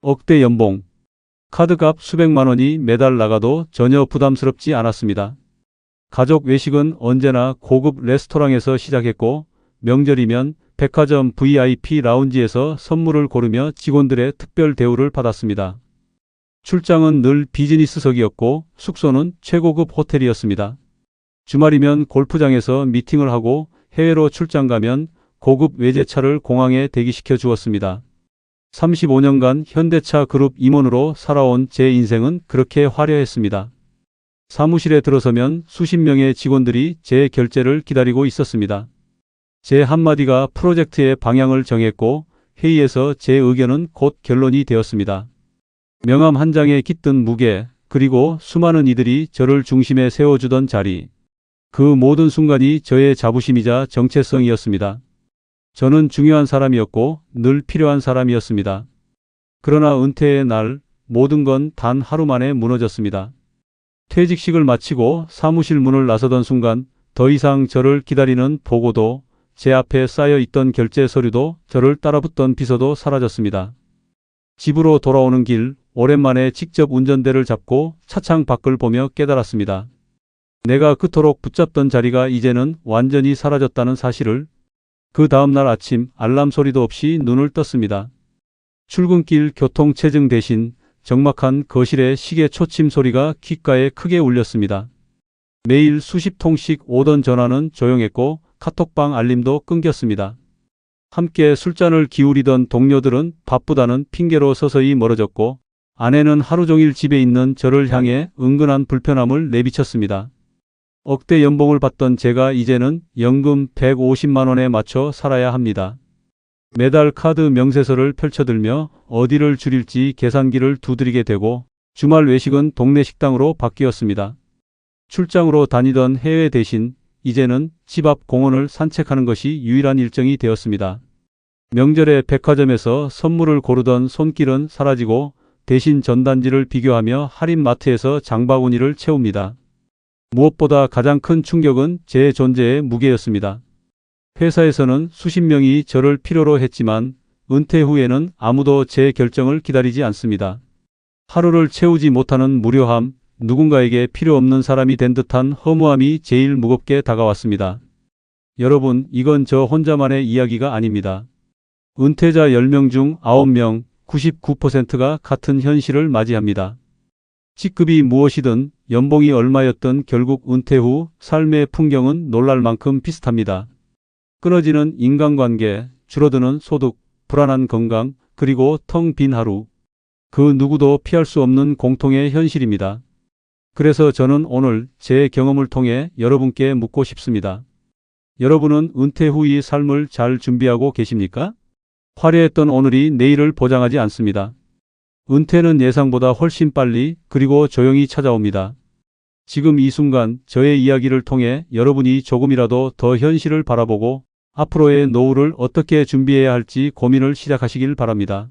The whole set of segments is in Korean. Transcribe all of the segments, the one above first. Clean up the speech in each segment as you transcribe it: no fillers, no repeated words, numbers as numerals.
억대 연봉, 카드값 수백만 원이 매달 나가도 전혀 부담스럽지 않았습니다. 가족 외식은 언제나 고급 레스토랑에서 시작했고 명절이면 백화점 VIP 라운지에서 선물을 고르며 직원들의 특별 대우를 받았습니다. 출장은 늘 비즈니스석이었고 숙소는 최고급 호텔이었습니다. 주말이면 골프장에서 미팅을 하고 해외로 출장 가면 고급 외제차를 공항에 대기시켜 주었습니다. 35년간 현대차 그룹 임원으로 살아온 제 인생은 그렇게 화려했습니다. 사무실에 들어서면 수십 명의 직원들이 제 결제를 기다리고 있었습니다. 제 한마디가 프로젝트의 방향을 정했고 회의에서 제 의견은 곧 결론이 되었습니다. 명함 한 장에 깃든 무게, 그리고 수많은 이들이 저를 중심에 세워주던 자리. 그 모든 순간이 저의 자부심이자 정체성이었습니다. 저는 중요한 사람이었고 늘 필요한 사람이었습니다. 그러나 은퇴의 날 모든 건 단 하루 만에 무너졌습니다. 퇴직식을 마치고 사무실 문을 나서던 순간 더 이상 저를 기다리는 보고도, 제 앞에 쌓여 있던 결제 서류도, 저를 따라붙던 비서도 사라졌습니다. 집으로 돌아오는 길, 오랜만에 직접 운전대를 잡고 차창 밖을 보며 깨달았습니다. 내가 그토록 붙잡던 자리가 이제는 완전히 사라졌다는 사실을. 그 다음날 아침 알람 소리도 없이 눈을 떴습니다. 출근길 교통체증 대신 적막한 거실의 시계 초침 소리가 귓가에 크게 울렸습니다. 매일 수십 통씩 오던 전화는 조용했고 카톡방 알림도 끊겼습니다. 함께 술잔을 기울이던 동료들은 바쁘다는 핑계로 서서히 멀어졌고 아내는 하루 종일 집에 있는 저를 향해 은근한 불편함을 내비쳤습니다. 억대 연봉을 받던 제가 이제는 연금 150만 원에 맞춰 살아야 합니다. 매달 카드 명세서를 펼쳐들며 어디를 줄일지 계산기를 두드리게 되고 주말 외식은 동네 식당으로 바뀌었습니다. 출장으로 다니던 해외 대신 이제는 집 앞 공원을 산책하는 것이 유일한 일정이 되었습니다. 명절에 백화점에서 선물을 고르던 손길은 사라지고 대신 전단지를 비교하며 할인마트에서 장바구니를 채웁니다. 무엇보다 가장 큰 충격은 제 존재의 무게였습니다. 회사에서는 수십 명이 저를 필요로 했지만 은퇴 후에는 아무도 제 결정을 기다리지 않습니다. 하루를 채우지 못하는 무료함, 누군가에게 필요 없는 사람이 된 듯한 허무함이 제일 무겁게 다가왔습니다. 여러분, 이건 저 혼자만의 이야기가 아닙니다. 은퇴자 10명 중 9명, 99%가 같은 현실을 맞이합니다. 직급이 무엇이든 연봉이 얼마였든 결국 은퇴 후 삶의 풍경은 놀랄 만큼 비슷합니다. 끊어지는 인간관계, 줄어드는 소득, 불안한 건강, 그리고 텅 빈 하루. 그 누구도 피할 수 없는 공통의 현실입니다. 그래서 저는 오늘 제 경험을 통해 여러분께 묻고 싶습니다. 여러분은 은퇴 후의 삶을 잘 준비하고 계십니까? 화려했던 오늘이 내일을 보장하지 않습니다. 은퇴는 예상보다 훨씬 빨리 그리고 조용히 찾아옵니다. 지금 이 순간 저의 이야기를 통해 여러분이 조금이라도 더 현실을 바라보고 앞으로의 노후를 어떻게 준비해야 할지 고민을 시작하시길 바랍니다.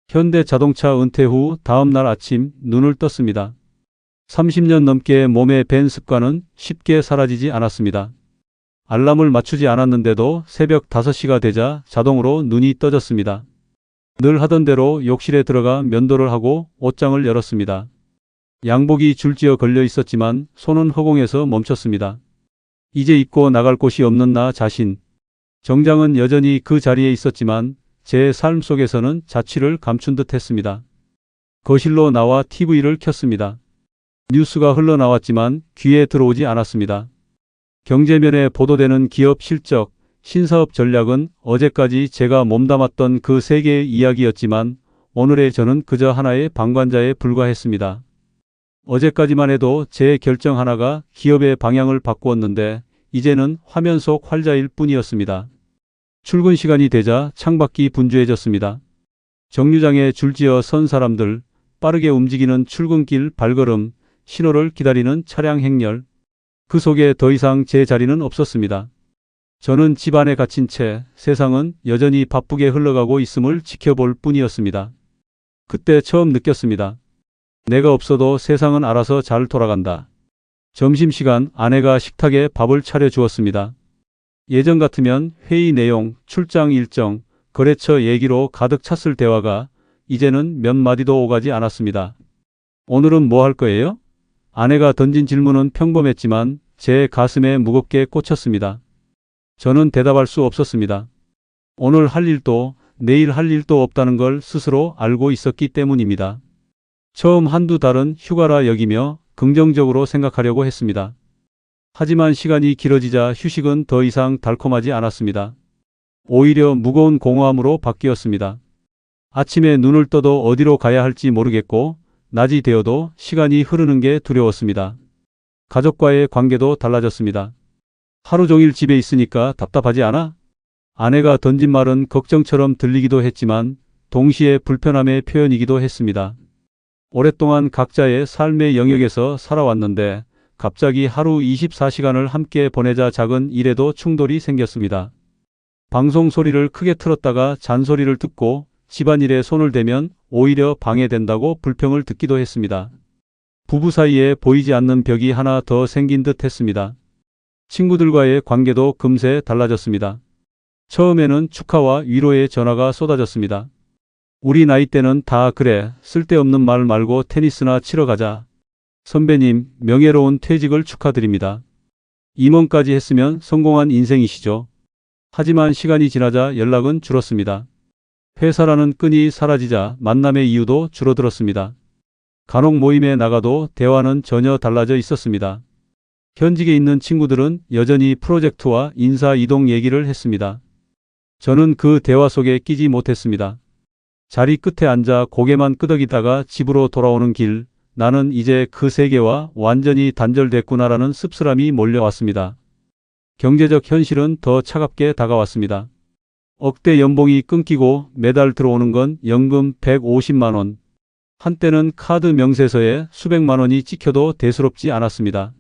현대자동차 은퇴 후 다음 날 아침 눈을 떴습니다. 30년 넘게 몸에 밴 습관은 쉽게 사라지지 않았습니다. 알람을 맞추지 않았는데도 새벽 5시가 되자 자동으로 눈이 떠졌습니다. 늘 하던 대로 욕실에 들어가 면도를 하고 옷장을 열었습니다. 양복이 줄지어 걸려 있었지만 손은 허공에서 멈췄습니다. 이제 입고 나갈 곳이 없는 나 자신. 정장은 여전히 그 자리에 있었지만 제 삶 속에서는 자취를 감춘 듯 했습니다. 거실로 나와 TV를 켰습니다. 뉴스가 흘러나왔지만 귀에 들어오지 않았습니다. 경제면에 보도되는 기업 실적, 신사업 전략은 어제까지 제가 몸담았던 그 세계의 이야기였지만 오늘의 저는 그저 하나의 방관자에 불과했습니다. 어제까지만 해도 제 결정 하나가 기업의 방향을 바꾸었는데 이제는 화면 속 활자일 뿐이었습니다. 출근 시간이 되자 창밖이 분주해졌습니다. 정류장에 줄지어 선 사람들, 빠르게 움직이는 출근길 발걸음, 신호를 기다리는 차량 행렬. 그 속에 더 이상 제 자리는 없었습니다. 저는 집 안에 갇힌 채 세상은 여전히 바쁘게 흘러가고 있음을 지켜볼 뿐이었습니다. 그때 처음 느꼈습니다. 내가 없어도 세상은 알아서 잘 돌아간다. 점심시간 아내가 식탁에 밥을 차려 주었습니다. 예전 같으면 회의 내용, 출장 일정, 거래처 얘기로 가득 찼을 대화가 이제는 몇 마디도 오가지 않았습니다. 오늘은 뭐 할 거예요? 아내가 던진 질문은 평범했지만 제 가슴에 무겁게 꽂혔습니다. 저는 대답할 수 없었습니다. 오늘 할 일도 내일 할 일도 없다는 걸 스스로 알고 있었기 때문입니다. 처음 한두 달은 휴가라 여기며 긍정적으로 생각하려고 했습니다. 하지만 시간이 길어지자 휴식은 더 이상 달콤하지 않았습니다. 오히려 무거운 공허함으로 바뀌었습니다. 아침에 눈을 떠도 어디로 가야 할지 모르겠고 낮이 되어도 시간이 흐르는 게 두려웠습니다. 가족과의 관계도 달라졌습니다. 하루 종일 집에 있으니까 답답하지 않아? 아내가 던진 말은 걱정처럼 들리기도 했지만 동시에 불편함의 표현이기도 했습니다. 오랫동안 각자의 삶의 영역에서 살아왔는데 갑자기 하루 24시간을 함께 보내자 작은 일에도 충돌이 생겼습니다. 방송 소리를 크게 틀었다가 잔소리를 듣고 집안일에 손을 대면 오히려 방해된다고 불평을 듣기도 했습니다. 부부 사이에 보이지 않는 벽이 하나 더 생긴 듯 했습니다. 친구들과의 관계도 금세 달라졌습니다. 처음에는 축하와 위로의 전화가 쏟아졌습니다. 우리 나이 때는 다 그래, 쓸데없는 말 말고 테니스나 치러 가자. 선배님, 명예로운 퇴직을 축하드립니다. 임원까지 했으면 성공한 인생이시죠. 하지만 시간이 지나자 연락은 줄었습니다. 회사라는 끈이 사라지자 만남의 이유도 줄어들었습니다. 간혹 모임에 나가도 대화는 전혀 달라져 있었습니다. 현직에 있는 친구들은 여전히 프로젝트와 인사 이동 얘기를 했습니다. 저는 그 대화 속에 끼지 못했습니다. 자리 끝에 앉아 고개만 끄덕이다가 집으로 돌아오는 길, 나는 이제 그 세계와 완전히 단절됐구나라는 씁쓸함이 몰려왔습니다. 경제적 현실은 더 차갑게 다가왔습니다. 억대 연봉이 끊기고 매달 들어오는 건 연금 150만 원. 한때는 카드 명세서에 수백만 원이 찍혀도 대수롭지 않았습니다.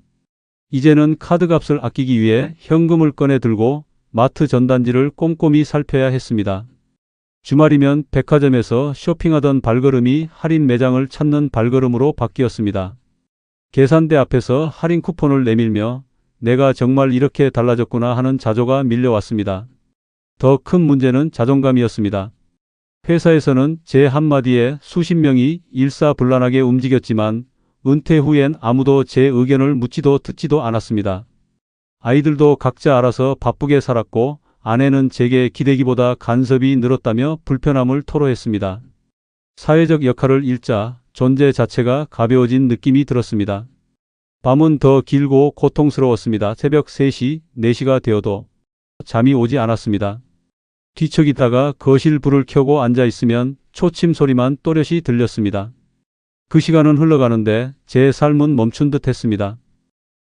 이제는 카드값을 아끼기 위해 현금을 꺼내 들고 마트 전단지를 꼼꼼히 살펴야 했습니다. 주말이면 백화점에서 쇼핑하던 발걸음이 할인 매장을 찾는 발걸음으로 바뀌었습니다. 계산대 앞에서 할인 쿠폰을 내밀며 내가 정말 이렇게 달라졌구나 하는 자조가 밀려왔습니다. 더 큰 문제는 자존감이었습니다. 회사에서는 제 한마디에 수십 명이 일사불란하게 움직였지만 은퇴 후엔 아무도 제 의견을 묻지도 듣지도 않았습니다. 아이들도 각자 알아서 바쁘게 살았고 아내는 제게 기대기보다 간섭이 늘었다며 불편함을 토로했습니다. 사회적 역할을 잃자 존재 자체가 가벼워진 느낌이 들었습니다. 밤은 더 길고 고통스러웠습니다. 새벽 3시, 4시가 되어도 잠이 오지 않았습니다. 뒤척이다가 거실 불을 켜고 앉아 있으면 초침 소리만 또렷이 들렸습니다. 그 시간은 흘러가는데 제 삶은 멈춘 듯 했습니다.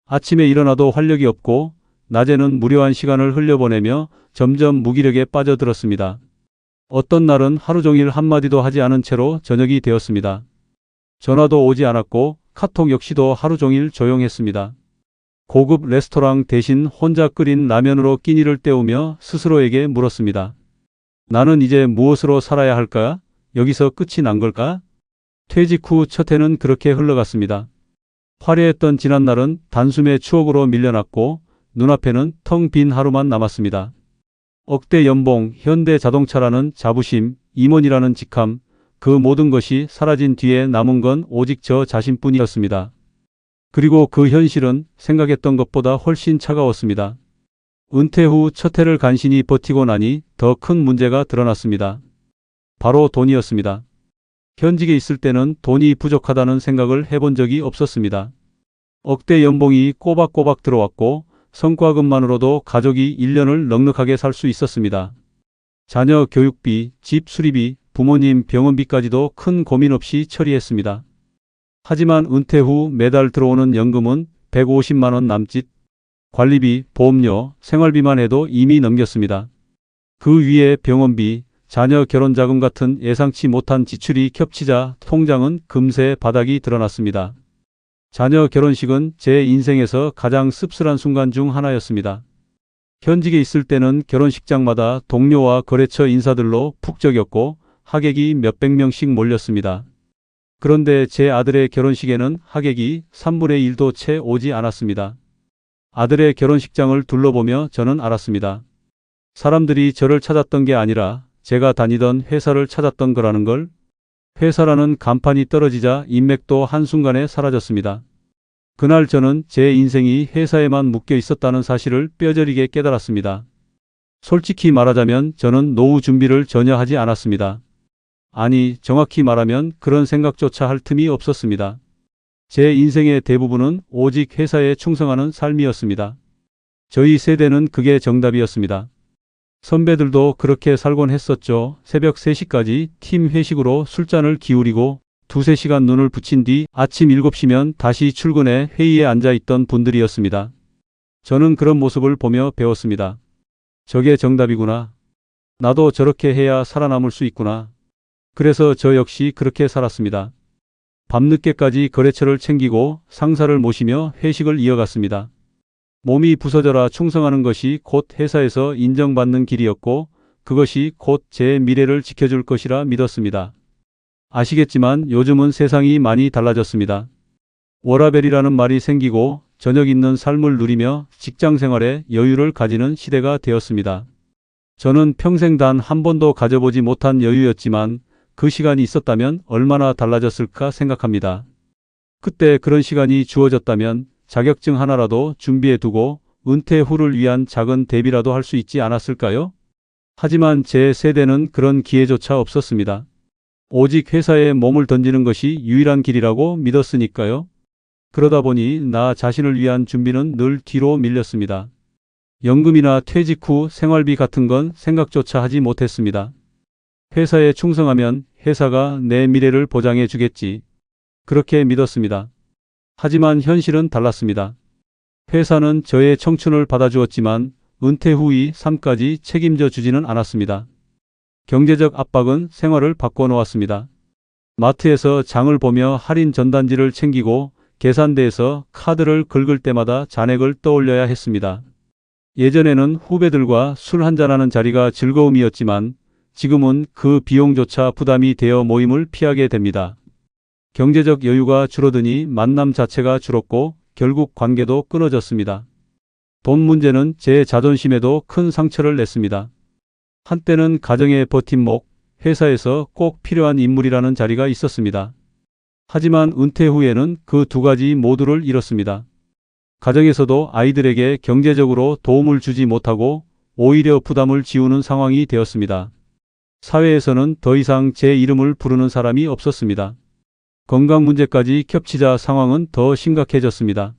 아침에 일어나도 활력이 없고 낮에는 무료한 시간을 흘려보내며 점점 무기력에 빠져들었습니다. 어떤 날은 하루 종일 한마디도 하지 않은 채로 저녁이 되었습니다. 전화도 오지 않았고 카톡 역시도 하루 종일 조용했습니다. 고급 레스토랑 대신 혼자 끓인 라면으로 끼니를 때우며 스스로에게 물었습니다. 나는 이제 무엇으로 살아야 할까? 여기서 끝이 난 걸까? 퇴직 후 첫 해는 그렇게 흘러갔습니다. 화려했던 지난날은 단숨에 추억으로 밀려났고 눈앞에는 텅 빈 하루만 남았습니다. 억대 연봉, 현대 자동차라는 자부심, 임원이라는 직함, 그 모든 것이 사라진 뒤에 남은 건 오직 저 자신뿐이었습니다. 그리고 그 현실은 생각했던 것보다 훨씬 차가웠습니다. 은퇴 후 첫 해를 간신히 버티고 나니 더 큰 문제가 드러났습니다. 바로 돈이었습니다. 현직에 있을 때는 돈이 부족하다는 생각을 해본 적이 없었습니다. 억대 연봉이 꼬박꼬박 들어왔고 성과금만으로도 가족이 1년을 넉넉하게 살 수 있었습니다. 자녀 교육비, 집 수리비, 부모님 병원비까지도 큰 고민 없이 처리했습니다. 하지만 은퇴 후 매달 들어오는 연금은 150만 원 남짓, 관리비, 보험료, 생활비만 해도 이미 넘겼습니다. 그 위에 병원비, 자녀 결혼자금 같은 예상치 못한 지출이 겹치자 통장은 금세 바닥이 드러났습니다. 자녀 결혼식은 제 인생에서 가장 씁쓸한 순간 중 하나였습니다. 현직에 있을 때는 결혼식장마다 동료와 거래처 인사들로 북적였고 하객이 몇백 명씩 몰렸습니다. 그런데 제 아들의 결혼식에는 하객이 3분의 1도 채 오지 않았습니다. 아들의 결혼식장을 둘러보며 저는 알았습니다. 사람들이 저를 찾았던 게 아니라 제가 다니던 회사를 찾았던 거라는 걸. 회사라는 간판이 떨어지자 인맥도 한순간에 사라졌습니다. 그날 저는 제 인생이 회사에만 묶여 있었다는 사실을 뼈저리게 깨달았습니다. 솔직히 말하자면 저는 노후 준비를 전혀 하지 않았습니다. 아니, 정확히 말하면 그런 생각조차 할 틈이 없었습니다. 제 인생의 대부분은 오직 회사에 충성하는 삶이었습니다. 저희 세대는 그게 정답이었습니다. 선배들도 그렇게 살곤 했었죠. 새벽 3시까지 팀 회식으로 술잔을 기울이고 두세 시간 눈을 붙인 뒤 아침 7시면 다시 출근해 회의에 앉아 있던 분들이었습니다. 저는 그런 모습을 보며 배웠습니다. 저게 정답이구나. 나도 저렇게 해야 살아남을 수 있구나. 그래서 저 역시 그렇게 살았습니다. 밤늦게까지 거래처를 챙기고 상사를 모시며 회식을 이어갔습니다. 몸이 부서져라 충성하는 것이 곧 회사에서 인정받는 길이었고 그것이 곧 제 미래를 지켜줄 것이라 믿었습니다. 아시겠지만 요즘은 세상이 많이 달라졌습니다. 워라밸이라는 말이 생기고 저녁 있는 삶을 누리며 직장 생활에 여유를 가지는 시대가 되었습니다. 저는 평생 단 한 번도 가져보지 못한 여유였지만 그 시간이 있었다면 얼마나 달라졌을까 생각합니다. 그때 그런 시간이 주어졌다면 자격증 하나라도 준비해 두고 은퇴 후를 위한 작은 대비라도 할 수 있지 않았을까요? 하지만 제 세대는 그런 기회조차 없었습니다. 오직 회사에 몸을 던지는 것이 유일한 길이라고 믿었으니까요. 그러다 보니 나 자신을 위한 준비는 늘 뒤로 밀렸습니다. 연금이나 퇴직 후 생활비 같은 건 생각조차 하지 못했습니다. 회사에 충성하면 회사가 내 미래를 보장해 주겠지. 그렇게 믿었습니다. 하지만 현실은 달랐습니다. 회사는 저의 청춘을 받아주었지만 은퇴 후의 삶까지 책임져 주지는 않았습니다. 경제적 압박은 생활을 바꿔놓았습니다. 마트에서 장을 보며 할인 전단지를 챙기고 계산대에서 카드를 긁을 때마다 잔액을 떠올려야 했습니다. 예전에는 후배들과 술 한잔하는 자리가 즐거움이었지만 지금은 그 비용조차 부담이 되어 모임을 피하게 됩니다. 경제적 여유가 줄어드니 만남 자체가 줄었고 결국 관계도 끊어졌습니다. 돈 문제는 제 자존심에도 큰 상처를 냈습니다. 한때는 가정의 버팀목, 회사에서 꼭 필요한 인물이라는 자리가 있었습니다. 하지만 은퇴 후에는 그 두 가지 모두를 잃었습니다. 가정에서도 아이들에게 경제적으로 도움을 주지 못하고 오히려 부담을 지우는 상황이 되었습니다. 사회에서는 더 이상 제 이름을 부르는 사람이 없었습니다. 건강 문제까지 겹치자 상황은 더 심각해졌습니다.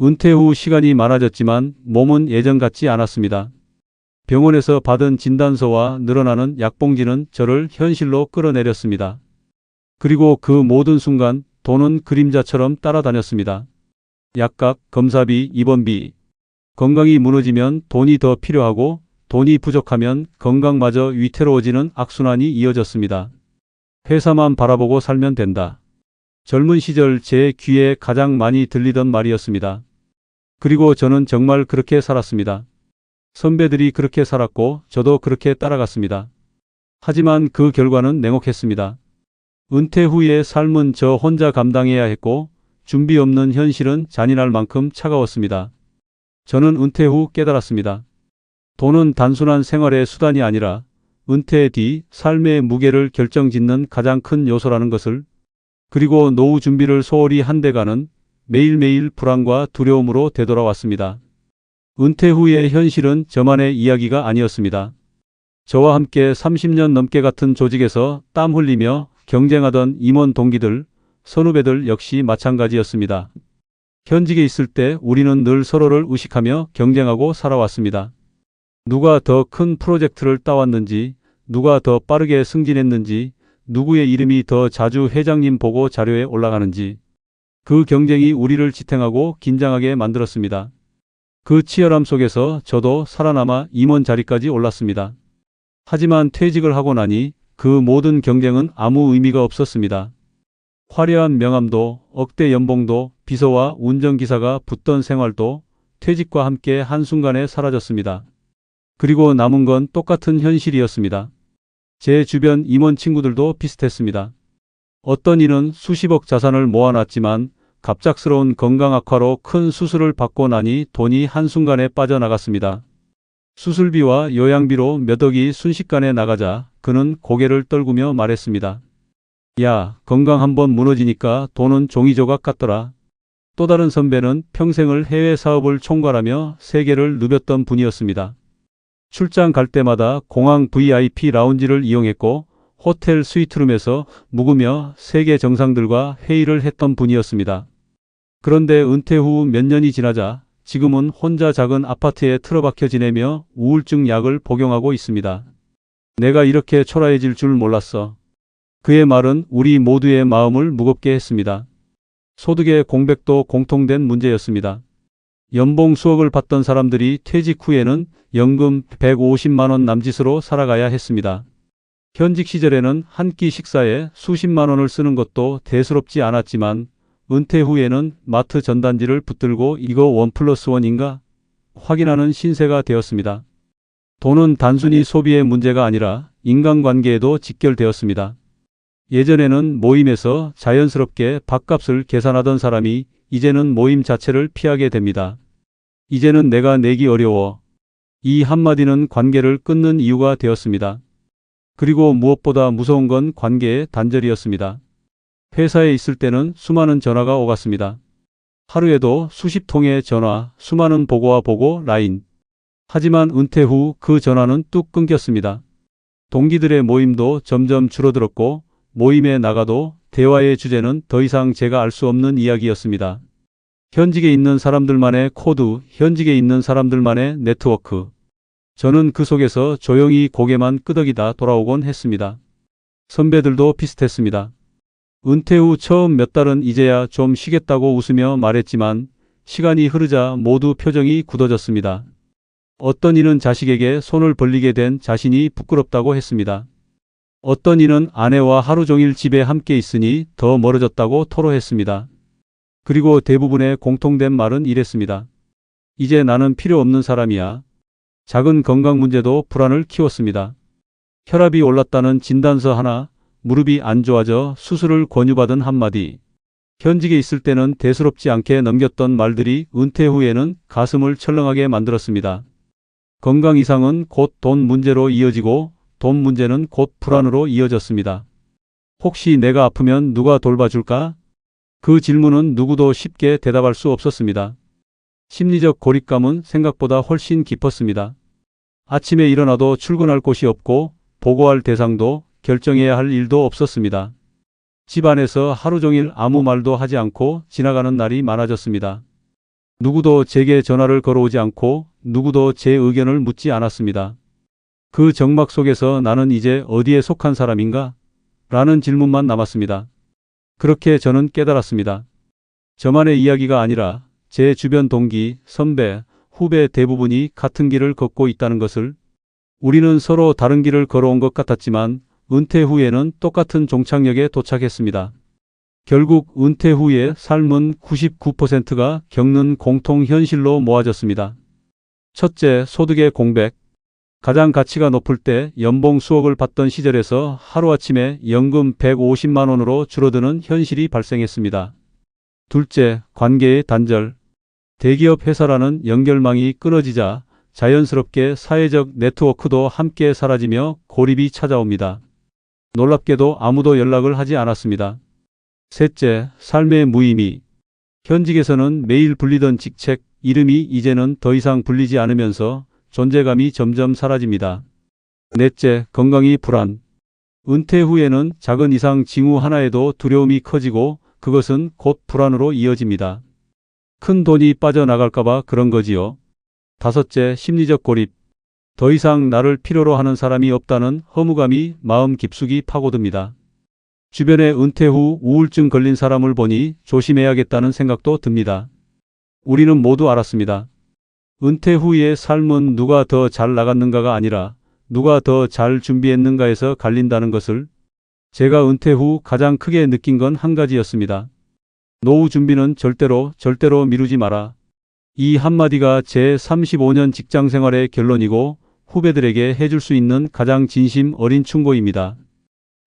은퇴 후 시간이 많아졌지만 몸은 예전 같지 않았습니다. 병원에서 받은 진단서와 늘어나는 약봉지는 저를 현실로 끌어내렸습니다. 그리고 그 모든 순간 돈은 그림자처럼 따라다녔습니다. 약값, 검사비, 입원비. 건강이 무너지면 돈이 더 필요하고 돈이 부족하면 건강마저 위태로워지는 악순환이 이어졌습니다. 회사만 바라보고 살면 된다. 젊은 시절 제 귀에 가장 많이 들리던 말이었습니다. 그리고 저는 정말 그렇게 살았습니다. 선배들이 그렇게 살았고 저도 그렇게 따라갔습니다. 하지만 그 결과는 냉혹했습니다. 은퇴 후의 삶은 저 혼자 감당해야 했고 준비 없는 현실은 잔인할 만큼 차가웠습니다. 저는 은퇴 후 깨달았습니다. 돈은 단순한 생활의 수단이 아니라 은퇴 뒤 삶의 무게를 결정짓는 가장 큰 요소라는 것을, 그리고 노후 준비를 소홀히 한 데가는 매일매일 불안과 두려움으로 되돌아왔습니다. 은퇴 후의 현실은 저만의 이야기가 아니었습니다. 저와 함께 30년 넘게 같은 조직에서 땀 흘리며 경쟁하던 임원 동기들, 선후배들 역시 마찬가지였습니다. 현직에 있을 때 우리는 늘 서로를 의식하며 경쟁하고 살아왔습니다. 누가 더 큰 프로젝트를 따왔는지, 누가 더 빠르게 승진했는지, 누구의 이름이 더 자주 회장님 보고 자료에 올라가는지. 그 경쟁이 우리를 지탱하고 긴장하게 만들었습니다. 그 치열함 속에서 저도 살아남아 임원 자리까지 올랐습니다. 하지만 퇴직을 하고 나니 그 모든 경쟁은 아무 의미가 없었습니다. 화려한 명함도, 억대 연봉도, 비서와 운전기사가 붙던 생활도 퇴직과 함께 한순간에 사라졌습니다. 그리고 남은 건 똑같은 현실이었습니다. 제 주변 임원 친구들도 비슷했습니다. 어떤 이는 수십억 자산을 모아놨지만 갑작스러운 건강 악화로 큰 수술을 받고 나니 돈이 한순간에 빠져나갔습니다. 수술비와 요양비로 몇 억이 순식간에 나가자 그는 고개를 떨구며 말했습니다. 야, 건강 한번 무너지니까 돈은 종이조각 같더라. 또 다른 선배는 평생을 해외 사업을 총괄하며 세계를 누볐던 분이었습니다. 출장 갈 때마다 공항 VIP 라운지를 이용했고 호텔 스위트룸에서 묵으며 세계 정상들과 회의를 했던 분이었습니다. 그런데 은퇴 후 몇 년이 지나자 지금은 혼자 작은 아파트에 틀어박혀 지내며 우울증 약을 복용하고 있습니다. 내가 이렇게 초라해질 줄 몰랐어. 그의 말은 우리 모두의 마음을 무겁게 했습니다. 소득의 공백도 공통된 문제였습니다. 연봉 수억을 받던 사람들이 퇴직 후에는 연금 150만 원 남짓으로 살아가야 했습니다. 현직 시절에는 한 끼 식사에 수십만 원을 쓰는 것도 대수롭지 않았지만 은퇴 후에는 마트 전단지를 붙들고 이거 1+1인가? 확인하는 신세가 되었습니다. 돈은 단순히 소비의 문제가 아니라 인간관계에도 직결되었습니다. 예전에는 모임에서 자연스럽게 밥값을 계산하던 사람이 이제는 모임 자체를 피하게 됩니다. 이제는 내가 내기 어려워. 이 한마디는 관계를 끊는 이유가 되었습니다. 그리고 무엇보다 무서운 건 관계의 단절이었습니다. 회사에 있을 때는 수많은 전화가 오갔습니다. 하루에도 수십 통의 전화, 수많은 보고와 보고, 라인. 하지만 은퇴 후 그 전화는 뚝 끊겼습니다. 동기들의 모임도 점점 줄어들었고 모임에 나가도 대화의 주제는 더 이상 제가 알 수 없는 이야기였습니다. 현직에 있는 사람들만의 코드, 현직에 있는 사람들만의 네트워크. 저는 그 속에서 조용히 고개만 끄덕이다 돌아오곤 했습니다. 선배들도 비슷했습니다. 은퇴 후 처음 몇 달은 이제야 좀 쉬겠다고 웃으며 말했지만 시간이 흐르자 모두 표정이 굳어졌습니다. 어떤 이는 자식에게 손을 벌리게 된 자신이 부끄럽다고 했습니다. 어떤 이는 아내와 하루 종일 집에 함께 있으니 더 멀어졌다고 토로했습니다. 그리고 대부분의 공통된 말은 이랬습니다. 이제 나는 필요 없는 사람이야. 작은 건강 문제도 불안을 키웠습니다. 혈압이 올랐다는 진단서 하나, 무릎이 안 좋아져 수술을 권유받은 한마디. 현직에 있을 때는 대수롭지 않게 넘겼던 말들이 은퇴 후에는 가슴을 철렁하게 만들었습니다. 건강 이상은 곧 돈 문제로 이어지고 돈 문제는 곧 불안으로 이어졌습니다. 혹시 내가 아프면 누가 돌봐줄까? 그 질문은 누구도 쉽게 대답할 수 없었습니다. 심리적 고립감은 생각보다 훨씬 깊었습니다. 아침에 일어나도 출근할 곳이 없고 보고할 대상도 결정해야 할 일도 없었습니다. 집 안에서 하루 종일 아무 말도 하지 않고 지나가는 날이 많아졌습니다. 누구도 제게 전화를 걸어오지 않고 누구도 제 의견을 묻지 않았습니다. 그 정막 속에서 나는 이제 어디에 속한 사람인가? 라는 질문만 남았습니다. 그렇게 저는 깨달았습니다. 저만의 이야기가 아니라 제 주변 동기, 선배, 후배 대부분이 같은 길을 걷고 있다는 것을. 우리는 서로 다른 길을 걸어온 것 같았지만 은퇴 후에는 똑같은 종착역에 도착했습니다. 결국 은퇴 후의 삶은 99%가 겪는 공통 현실로 모아졌습니다. 첫째, 소득의 공백. 가장 가치가 높을 때 연봉 수억을 받던 시절에서 하루아침에 연금 150만 원으로 줄어드는 현실이 발생했습니다. 둘째, 관계의 단절. 대기업 회사라는 연결망이 끊어지자 자연스럽게 사회적 네트워크도 함께 사라지며 고립이 찾아옵니다. 놀랍게도 아무도 연락을 하지 않았습니다. 셋째, 삶의 무의미. 현직에서는 매일 불리던 직책, 이름이 이제는 더 이상 불리지 않으면서 존재감이 점점 사라집니다. 넷째, 건강이 불안. 은퇴 후에는 작은 이상 징후 하나에도 두려움이 커지고 그것은 곧 불안으로 이어집니다. 큰 돈이 빠져나갈까봐 그런 거지요. 다섯째, 심리적 고립. 더 이상 나를 필요로 하는 사람이 없다는 허무감이 마음 깊숙이 파고듭니다. 주변에 은퇴 후 우울증 걸린 사람을 보니 조심해야겠다는 생각도 듭니다. 우리는 모두 알았습니다. 은퇴 후의 삶은 누가 더 잘 나갔는가가 아니라 누가 더 잘 준비했는가에서 갈린다는 것을. 제가 은퇴 후 가장 크게 느낀 건 한 가지였습니다. 노후 준비는 절대로 미루지 마라. 이 한마디가 제 35년 직장 생활의 결론이고 후배들에게 해줄 수 있는 가장 진심 어린 충고입니다.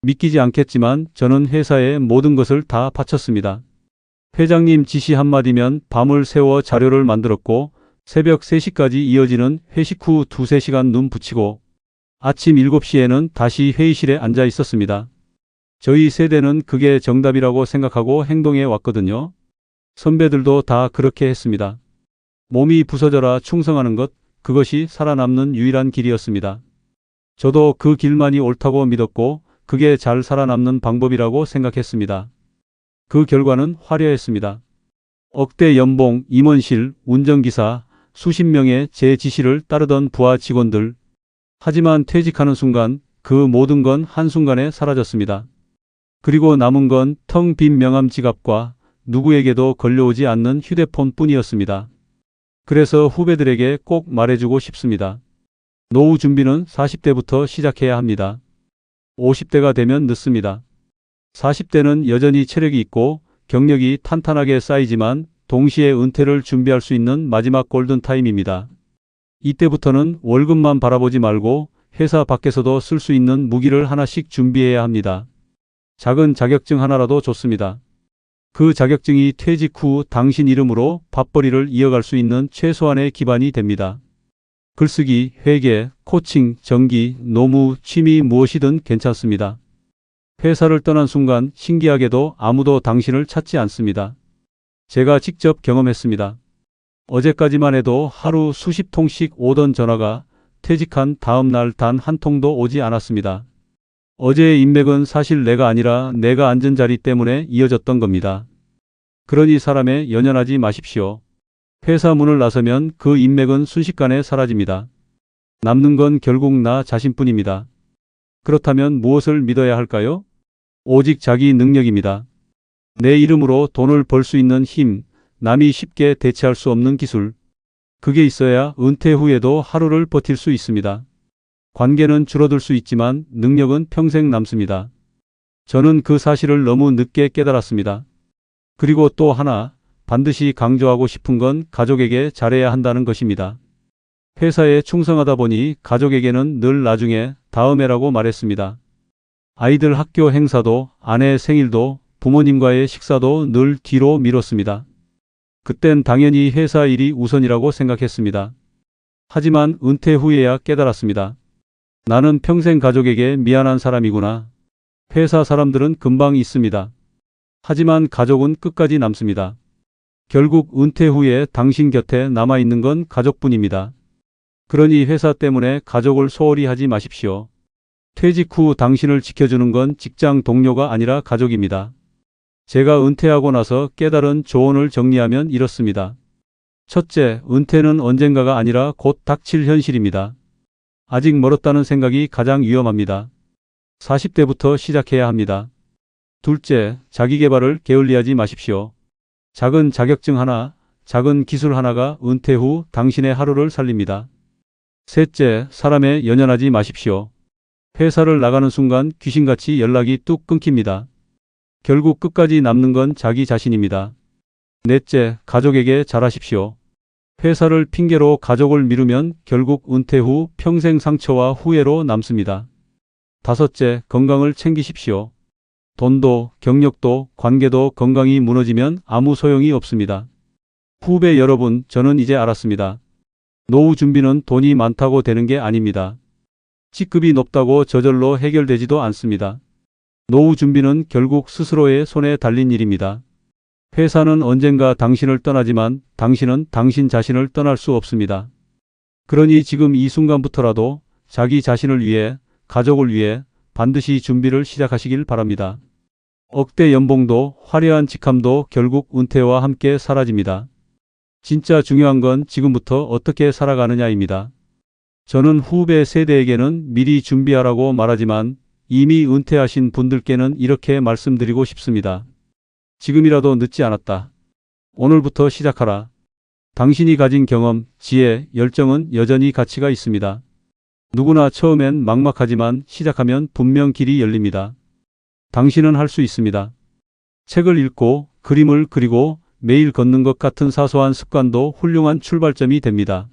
믿기지 않겠지만 저는 회사에 모든 것을 다 바쳤습니다. 회장님 지시 한마디면 밤을 새워 자료를 만들었고 새벽 3시까지 이어지는 회식 후 2~3시간 눈 붙이고 아침 7시에는 다시 회의실에 앉아 있었습니다. 저희 세대는 그게 정답이라고 생각하고 행동해 왔거든요. 선배들도 다 그렇게 했습니다. 몸이 부서져라 충성하는 것, 그것이 살아남는 유일한 길이었습니다. 저도 그 길만이 옳다고 믿었고 그게 잘 살아남는 방법이라고 생각했습니다. 그 결과는 화려했습니다. 억대 연봉, 임원실, 운전기사, 수십 명의 제 지시를 따르던 부하 직원들. 하지만 퇴직하는 순간 그 모든 건 한순간에 사라졌습니다. 그리고 남은 건 텅 빈 명함 지갑과 누구에게도 걸려오지 않는 휴대폰 뿐이었습니다. 그래서 후배들에게 꼭 말해주고 싶습니다. 노후 준비는 40대부터 시작해야 합니다. 50대가 되면 늦습니다. 40대는 여전히 체력이 있고 경력이 탄탄하게 쌓이지만 동시에 은퇴를 준비할 수 있는 마지막 골든타임입니다. 이때부터는 월급만 바라보지 말고 회사 밖에서도 쓸 수 있는 무기를 하나씩 준비해야 합니다. 작은 자격증 하나라도 좋습니다. 그 자격증이 퇴직 후 당신 이름으로 밥벌이를 이어갈 수 있는 최소한의 기반이 됩니다. 글쓰기, 회계, 코칭, 전기, 노무, 취미 무엇이든 괜찮습니다. 회사를 떠난 순간 신기하게도 아무도 당신을 찾지 않습니다. 제가 직접 경험했습니다. 어제까지만 해도 하루 수십 통씩 오던 전화가 퇴직한 다음 날 단 한 통도 오지 않았습니다. 어제의 인맥은 사실 내가 아니라 내가 앉은 자리 때문에 이어졌던 겁니다. 그러니 사람에 연연하지 마십시오. 회사 문을 나서면 그 인맥은 순식간에 사라집니다. 남는 건 결국 나 자신뿐입니다. 그렇다면 무엇을 믿어야 할까요? 오직 자기 능력입니다. 내 이름으로 돈을 벌 수 있는 힘, 남이 쉽게 대체할 수 없는 기술. 그게 있어야 은퇴 후에도 하루를 버틸 수 있습니다. 관계는 줄어들 수 있지만 능력은 평생 남습니다. 저는 그 사실을 너무 늦게 깨달았습니다. 그리고 또 하나, 반드시 강조하고 싶은 건 가족에게 잘해야 한다는 것입니다. 회사에 충성하다 보니 가족에게는 늘 나중에, 다음에라고 말했습니다. 아이들 학교 행사도, 아내 생일도, 부모님과의 식사도 늘 뒤로 미뤘습니다. 그땐 당연히 회사 일이 우선이라고 생각했습니다. 하지만 은퇴 후에야 깨달았습니다. 나는 평생 가족에게 미안한 사람이구나. 회사 사람들은 금방 잊습니다. 하지만 가족은 끝까지 남습니다. 결국 은퇴 후에 당신 곁에 남아있는 건 가족뿐입니다. 그러니 회사 때문에 가족을 소홀히 하지 마십시오. 퇴직 후 당신을 지켜주는 건 직장 동료가 아니라 가족입니다. 제가 은퇴하고 나서 깨달은 조언을 정리하면 이렇습니다. 첫째, 은퇴는 언젠가가 아니라 곧 닥칠 현실입니다. 아직 멀었다는 생각이 가장 위험합니다. 40대부터 시작해야 합니다. 둘째, 자기계발을 게을리하지 마십시오. 작은 자격증 하나, 작은 기술 하나가 은퇴 후 당신의 하루를 살립니다. 셋째, 사람에 연연하지 마십시오. 회사를 나가는 순간 귀신같이 연락이 뚝 끊깁니다. 결국 끝까지 남는 건 자기 자신입니다. 넷째, 가족에게 잘하십시오. 회사를 핑계로 가족을 미루면 결국 은퇴 후 평생 상처와 후회로 남습니다. 다섯째, 건강을 챙기십시오. 돈도, 경력도, 관계도 건강이 무너지면 아무 소용이 없습니다. 후배 여러분, 저는 이제 알았습니다. 노후 준비는 돈이 많다고 되는 게 아닙니다. 직급이 높다고 저절로 해결되지도 않습니다. 노후 준비는 결국 스스로의 손에 달린 일입니다. 회사는 언젠가 당신을 떠나지만 당신은 당신 자신을 떠날 수 없습니다. 그러니 지금 이 순간부터라도 자기 자신을 위해, 가족을 위해 반드시 준비를 시작하시길 바랍니다. 억대 연봉도 화려한 직함도 결국 은퇴와 함께 사라집니다. 진짜 중요한 건 지금부터 어떻게 살아가느냐입니다. 저는 후배 세대에게는 미리 준비하라고 말하지만 이미 은퇴하신 분들께는 이렇게 말씀드리고 싶습니다. 지금이라도 늦지 않았다. 오늘부터 시작하라. 당신이 가진 경험, 지혜, 열정은 여전히 가치가 있습니다. 누구나 처음엔 막막하지만 시작하면 분명 길이 열립니다. 당신은 할 수 있습니다. 책을 읽고 그림을 그리고 매일 걷는 것 같은 사소한 습관도 훌륭한 출발점이 됩니다.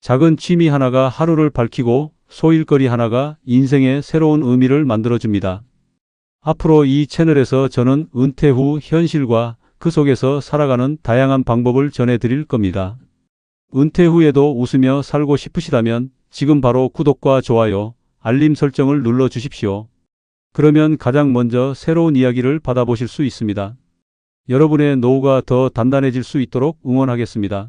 작은 취미 하나가 하루를 밝히고 소일거리 하나가 인생의 새로운 의미를 만들어줍니다. 앞으로 이 채널에서 저는 은퇴 후 현실과 그 속에서 살아가는 다양한 방법을 전해드릴 겁니다. 은퇴 후에도 웃으며 살고 싶으시다면 지금 바로 구독과 좋아요, 알림 설정을 눌러주십시오. 그러면 가장 먼저 새로운 이야기를 받아보실 수 있습니다. 여러분의 노후가 더 단단해질 수 있도록 응원하겠습니다.